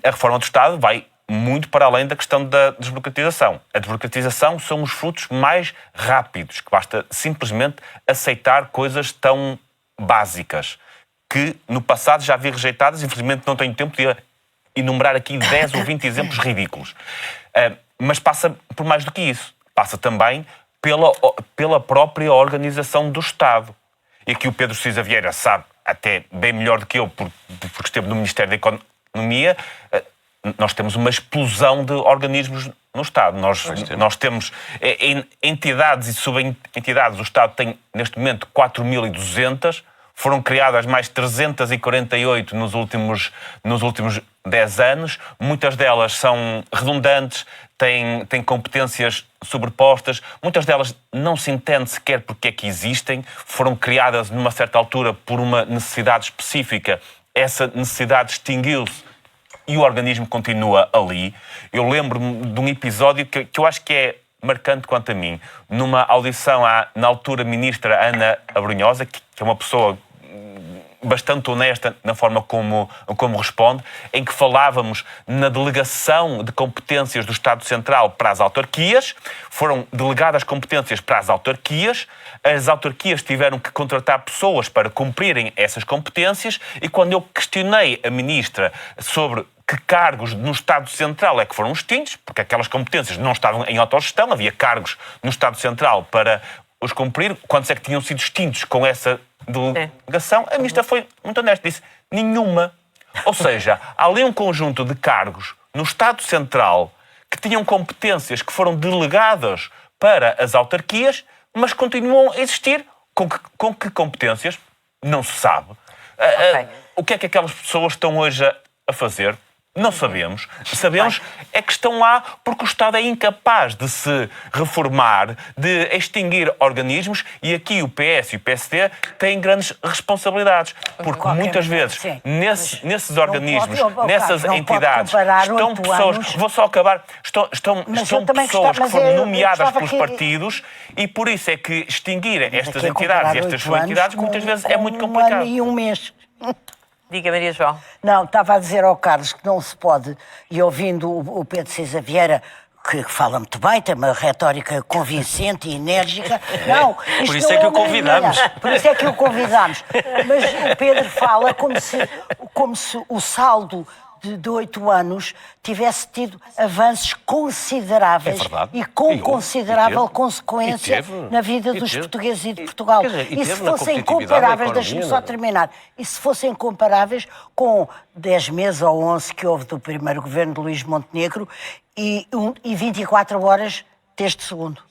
A reforma do Estado vai muito para além da questão da desburocratização. A desburocratização são os frutos mais rápidos, que basta simplesmente aceitar coisas tão básicas que no passado já havia rejeitadas. Infelizmente não tenho tempo de enumerar aqui 10 ou 20 exemplos ridículos. Mas passa por mais do que isso. Passa também pela própria organização do Estado. E aqui o Pedro Cisa Vieira sabe até bem melhor do que eu, porque esteve no Ministério da Economia. Nós temos uma explosão de organismos no Estado. Nós temos entidades e subentidades. O Estado tem, neste momento, 4.200. Foram criadas mais 348 nos últimos 10 anos. Muitas delas são redundantes, têm competências sobrepostas. Muitas delas não se entende sequer porque é que existem. Foram criadas numa certa altura por uma necessidade específica. Essa necessidade extinguiu-se e o organismo continua ali. Eu lembro-me de um episódio que eu acho que é marcante quanto a mim. Numa audição na altura ministra Ana Abrunhosa, que é uma pessoa bastante honesta na forma como responde, em que falávamos na delegação de competências do Estado Central para as autarquias. Foram delegadas competências para as autarquias tiveram que contratar pessoas para cumprirem essas competências, e quando eu questionei a ministra sobre que cargos no Estado Central é que foram extintos, porque aquelas competências não estavam em autogestão, havia cargos no Estado Central para os cumprir, quantos é que tinham sido extintos com essa delegação, a ministra foi muito honesta, disse nenhuma. Ou seja, há ali um conjunto de cargos no Estado Central que tinham competências que foram delegadas para as autarquias, mas continuam a existir. Com que competências? Não se sabe. O que é que aquelas pessoas estão hoje a fazer? Não sabemos. Sabemos é que estão lá porque o Estado é incapaz de se reformar, de extinguir organismos, e aqui o PS e o PSD têm grandes responsabilidades. Porque muitas vezes, nesses organismos, nessas entidades, estão pessoas... Vou só acabar. Estão pessoas que foram nomeadas pelos partidos, e por isso é que extinguir estas entidades e estas subentidades muitas vezes é muito complicado. Um ano e um mês. Diga, Maria João. Não, estava a dizer ao Carlos que não se pode, e ouvindo o Pedro Cisa Vieira, que fala muito bem, tem uma retórica convincente e enérgica. Não, isto por isso não é que o convidamos. Por isso é que o convidamos. Mas o Pedro fala como se o saldo de 8 anos tivesse tido avanços consideráveis e com considerável consequência na vida dos portugueses e de Portugal. E se fossem comparáveis, deixe-me só terminar, e se fossem comparáveis com 10 meses ou 11 que houve do primeiro governo de Luís Montenegro e 24 horas deste segundo.